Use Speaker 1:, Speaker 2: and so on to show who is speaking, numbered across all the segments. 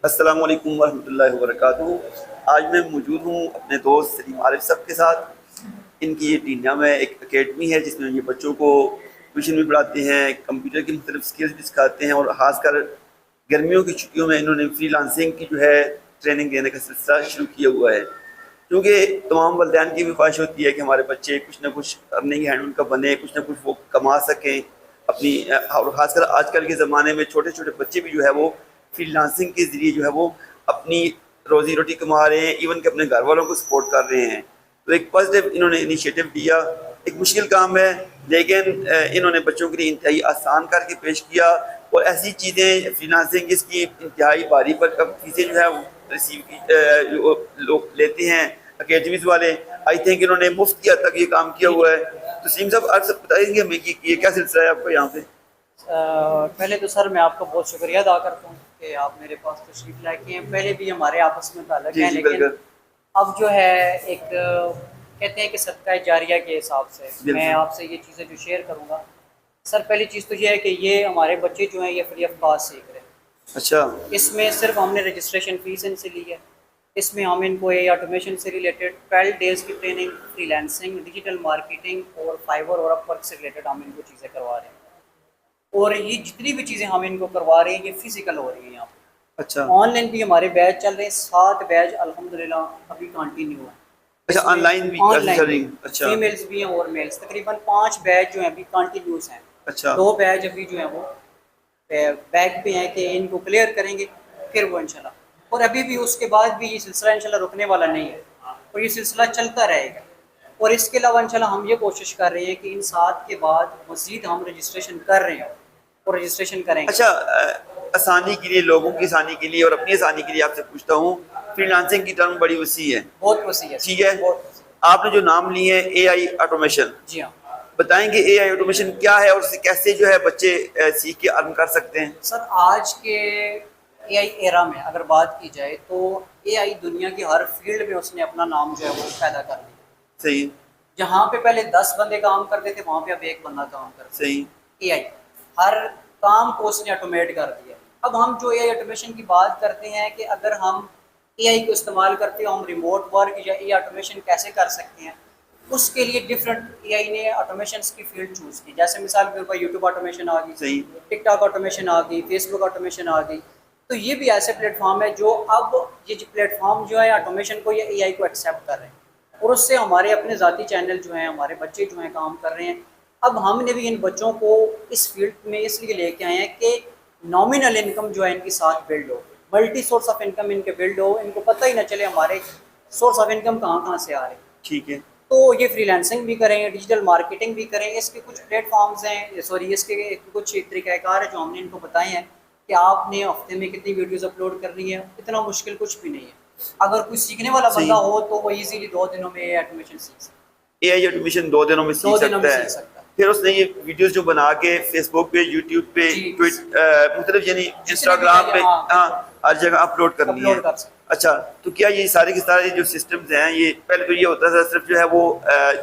Speaker 1: السلام علیکم ورحمۃ اللہ وبرکاتہ۔ آج میں موجود ہوں اپنے دوست سلیم عارف صاحب کے ساتھ۔ ان کی یہ ٹینیا میں ایک اکیڈمی ہے جس میں یہ بچوں کو ٹیوشن بھی پڑھاتے ہیں، کمپیوٹر کی مختلف اسکلز بھی سکھاتے ہیں، اور خاص کر گرمیوں کی چھٹیوں میں انہوں نے فری لانسنگ کی جو ہے ٹریننگ دینے کا سلسلہ شروع کیا ہوا ہے، کیونکہ تمام والدین کی بھی خواہش ہوتی ہے کہ ہمارے بچے کچھ نہ کچھ ارننگ ہینڈ ان کا بنے، کچھ نہ کچھ وہ کما سکیں اپنی، اور خاص کر آج کل کے زمانے میں چھوٹے چھوٹے بچے بھی جو ہے وہ فری لانسنگ کے ذریعے جو ہے وہ اپنی روزی روٹی کما رہے ہیں، ایون کہ اپنے گھر والوں کو سپورٹ کر رہے ہیں۔ تو ایک پازیٹیو انہوں نے انیشیٹو لیا، ایک مشکل کام ہے لیکن انہوں نے بچوں کے لیے انتہائی آسان کر کے پیش کیا، اور ایسی چیزیں فری لانسنگ اس کی انتہائی باری پر فیسیں جو ہے ریسیو لوگ لیتے ہیں اکیڈمیز والے۔ آئی تھنک انہوں نے مفت کی حد تک یہ کام کیا ہوا ہے۔ تو سیم صاحب آپ سب بتائیں گے ہمیں کہ یہ کیا سلسلہ ہے آپ کو یہاں پہ؟
Speaker 2: پہلے تو سر میں آپ کا بہت شکریہ ادا کرتا ہوں کہ آپ میرے پاس تشریف لائے کے ہیں۔ پہلے بھی ہمارے آپس میں تعلق
Speaker 1: جی
Speaker 2: ہے،
Speaker 1: جی
Speaker 2: لیکن
Speaker 1: بالکل
Speaker 2: اب جو ہے ایک کہتے ہیں کہ صدقہ جاریہ کے حساب سے میں
Speaker 1: بالکل۔
Speaker 2: آپ سے یہ چیزیں جو شیئر کروں گا۔ سر پہلی چیز تو یہ ہے کہ یہ ہمارے بچے جو ہیں یہ فری آف کاسٹ سیکھ رہے ہیں۔
Speaker 1: اچھا
Speaker 2: اس میں صرف ہم نے رجسٹریشن فیس ان سے لی ہے۔ اس میں ہم ان کو اے آٹومیشن سے ریلیٹڈ 12 ڈیز کی training, free lancing, digital marketing اور فائبر اور اپ ورک سے ریلیٹڈ ہم ان کو چیزیں کروا رہے ہیں، اور یہ جتنی بھی چیزیں ہم ان کو کروا رہے ہیں یہ فزیکل ہو رہی ہیں۔ یہاں پہ
Speaker 1: اچھا
Speaker 2: آن لائن بھی ہمارے بیچ چل رہے ہیں، 7 بیچ الحمدللہ ابھی کنٹینیو ہیں۔
Speaker 1: اچھا،
Speaker 2: اس
Speaker 1: آن
Speaker 2: میں
Speaker 1: لائن بھی
Speaker 2: آن
Speaker 1: کلاسز
Speaker 2: لائن
Speaker 1: چل
Speaker 2: بھی
Speaker 1: رہی ہیں؟ اچھا
Speaker 2: فیمیلز بھی ہیں اور میلز، تقریباً 5 بیچ جو ہیں ابھی کنٹینیوس ہیں۔
Speaker 1: اچھا
Speaker 2: 2 بیچ ابھی جو ہیں وہ بیک پہ ہیں کہ ان کو کلیئر کریں گے پھر وہ انشاءاللہ، اور ابھی بھی اس کے بعد بھی یہ سلسلہ انشاءاللہ رکنے والا نہیں ہے، اور یہ سلسلہ چلتا رہے گا۔ اور اس کے علاوہ انشاءاللہ ہم یہ کوشش کر رہے ہیں کہ ان 7 کے بعد مزید ہم رجسٹریشن کر رہے ہیں اور رجسٹریشن کریں گے۔
Speaker 1: اچھا، آسانی کے لیے، لوگوں کی آسانی کے لیے اور اپنی آسانی کے لیے آپ سے پوچھتا ہوں، فری لانسنگ کی ٹرم بڑی وسیع ہے،
Speaker 2: بہت وسیع ہے،
Speaker 1: ٹھیک ہے؟
Speaker 2: بہت وسیع۔
Speaker 1: آپ نے جو نام لیے ہیں اے آئی آٹومیشن،
Speaker 2: جی ہاں
Speaker 1: بتائیں گے اے آئی آٹومیشن کیا ہے اور اس سے کیسے جو ہے بچے سیکھ کے ارن کر سکتے ہیں؟
Speaker 2: سر، آج کے اے آئی ایرا میں اگر بات کی جائے تو اے آئی دنیا کی ہر فیلڈ میں اس نے اپنا نام جو ہے وہ پیدا کر دیا۔
Speaker 1: صحیح
Speaker 2: جہاں پہ پہلے 10 بندے کام کرتے تھے وہاں پہ اب 1 بندہ کام کرتا ہے۔
Speaker 1: صحیح
Speaker 2: اے آئی ہر کام کو اس نے آٹومیٹ کر دیا۔ اب ہم جو اے آئی آٹومیشن کی بات کرتے ہیں کہ اگر ہم اے آئی کو استعمال کرتے ہیں، ہم ریموٹ ورک یا اے آئی آٹومیشن کیسے کر سکتے ہیں، اس کے لیے ڈفرینٹ اے آئی نے آٹومیشنس کی فیلڈ چوز کی۔ جیسے مثال کے طور پر یوٹیوب آٹومیشن آ گئی،
Speaker 1: صحیح
Speaker 2: ٹک ٹاک آٹومیشن آ گئی، فیس بک آٹومیشن آ گئی۔ تو یہ بھی ایسے پلیٹ فارم ہے جو اب یہ پلیٹ فارم جو ہے آٹومیشن کو یا اے آئی کو ایکسیپٹ کر رہے ہیں، اور اس سے ہمارے اپنے ذاتی چینل جو ہیں، ہمارے بچے جو ہیں کام کر رہے ہیں۔ اب ہم نے بھی ان بچوں کو اس فیلڈ میں اس لیے لے کے آئے ہیں کہ نامنل انکم جو ہے ان کے ساتھ بلڈ ہو، ملٹی سورس آف انکم ان کے بلڈ ہو، ان کو پتہ ہی نہ چلے ہمارے سورس آف انکم کہاں کہاں سے آ رہے ہیں۔
Speaker 1: ٹھیک ہے
Speaker 2: تو یہ فری لانسنگ بھی کریں گے، ڈیجیٹل مارکیٹنگ بھی کریں گے۔ اس کے کچھ پلیٹ فارمز ہیں، سوری اس کے کچھ طریقہ کار ہے جو ہم نے ان کو بتائے ہیں کہ آپ نے ہفتے میں کتنی ویڈیوز اپلوڈ کرنی ہے۔ اتنا مشکل کچھ بھی نہیں ہے، اگر کوئی سیکھنے والا بندہ
Speaker 1: صحیح
Speaker 2: ہو تو وہ ایزیلی 2 دنوں میں آٹومیشن سیکھ سکتا
Speaker 1: اے آئی آٹومیشن 2 دنوں میں
Speaker 2: ہے، 2
Speaker 1: سیکھ
Speaker 2: دنوں میں
Speaker 1: سکتا ہے؟
Speaker 2: سیکھ سکتا ہے۔
Speaker 1: پھر اس نے یہ ویڈیوز جو بنا کے فیس بک پہ، یوٹیوب پہ،
Speaker 2: جی
Speaker 1: مختلف یعنی
Speaker 2: جتنے بھی
Speaker 1: انسٹاگرام پہ،
Speaker 2: ہاں
Speaker 1: ہاں ہر جگہ اپلوڈ کرنی ہے؟
Speaker 2: اپلوڈ کر سکتے
Speaker 1: اچھا، تو کیا یہ سارے کے سارے جو سسٹمز ہیں، یہ پہلے تو یہ ہوتا تھا صرف جو ہے وہ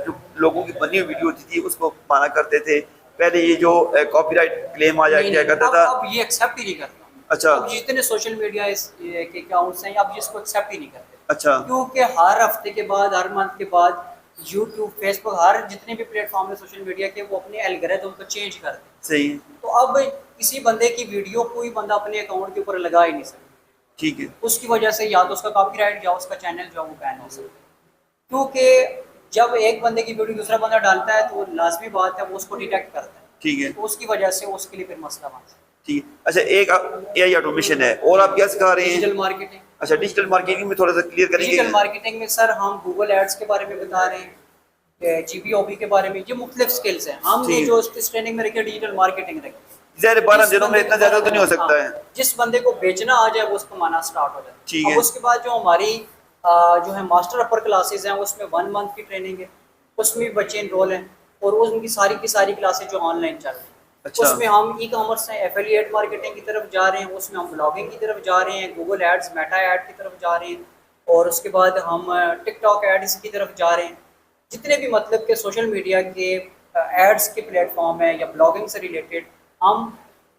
Speaker 1: جو لوگوں کی بنی ہوئی ویڈیو ہوتی تھی اس کو مانا کرتے تھے، پہلے یہ جو کاپی رائٹ کلیم آ
Speaker 2: نہیں
Speaker 1: جایا
Speaker 2: نہیں،
Speaker 1: کرتا تھا؟
Speaker 2: اب یہ ایکسیپٹ ہی نہیں کرتا۔
Speaker 1: اچھا
Speaker 2: اب جتنے سوشل میڈیا کے اکاؤنٹس ہیں اب اس کو ایکسیپٹ ہی نہیں کرتے،
Speaker 1: اچھا
Speaker 2: کیونکہ ہر ہفتے کے بعد، ہر منتھ کے بعد یوٹیوب، فیس بک، ہر جتنے بھی پلیٹ فارم ہیں سوشل میڈیا کے، وہ اپنے الگورتھم کو چینج کر دیں۔
Speaker 1: صحیح
Speaker 2: تو اب کسی بندے کی ویڈیو کوئی بندہ اپنے اکاؤنٹ کے اوپر لگا ہی نہیں سکتا،
Speaker 1: ٹھیک ہے
Speaker 2: اس کی وجہ سے یا تو اس کا کاپی رائٹ یا اس کا چینل جو ہے وہ بین ہو سکتا ہے۔ کیونکہ جب ایک بندے کی ویڈیو دوسرا بندہ ڈالتا ہے تو لازمی بات ہے وہ اس کو ڈیٹیکٹ کرتا ہے،
Speaker 1: ٹھیک ہے
Speaker 2: تو اس کی وجہ سے اس کے لیے پھر مسئلہ بنتا ہے۔
Speaker 1: ٹھیک ہے۔ اچھا، ایک اے آئی آٹومیشن ہے، اور آپ کیا سکھا رہے ہیں؟
Speaker 2: Digital marketing.
Speaker 1: اچھا، ڈیجیٹل مارکیٹنگ میں تھوڑا سا کلیئر کریں گے؟
Speaker 2: ڈیجیٹل مارکیٹنگ میں سر ہم گوگل ایڈس کے بارے میں بتا رہے ہیں، جی پی او پی کے بارے میں، یہ مختلف سکلز ہیں ہم نے جو اس ٹریننگ میں رکھی ہے، ڈیجیٹل مارکیٹنگ رکھی ہے۔
Speaker 1: ظاہر 12
Speaker 2: جس
Speaker 1: دنوں میں
Speaker 2: بندے
Speaker 1: اتنا
Speaker 2: کو
Speaker 1: زیادہ تو نہیں ہو سکتا ہے؟
Speaker 2: جس بندے کو بیچنا آ جائے وہ اس کو مانا سٹارٹ ہو جائے۔
Speaker 1: ٹھیک ہے
Speaker 2: اب اس کے بعد جو ہماری جو ہے ماسٹر اپر کلاسز ہیں اس میں 1 منتھ کی ٹریننگ ہے، اس میں بھی بچے انرول ہیں، اور ان کی ساری کی ساری کلاسز جو آن لائن چل رہی ہیں۔
Speaker 1: اچھا
Speaker 2: اس میں ہم ای کامرس ہیں، ایفیلیٹ مارکیٹنگ کی طرف جا رہے ہیں، اس میں ہم بلاگنگ کی طرف جا رہے ہیں، گوگل ایڈز، میٹا ایڈ کی طرف جا رہے ہیں، اور اس کے بعد ہم ٹک ٹاک ایڈز کی طرف جا رہے ہیں۔ جتنے بھی مطلب کہ سوشل میڈیا کے ایڈز کے پلیٹ فارم ہیں یا بلاگنگ سے ریلیٹڈ، ہم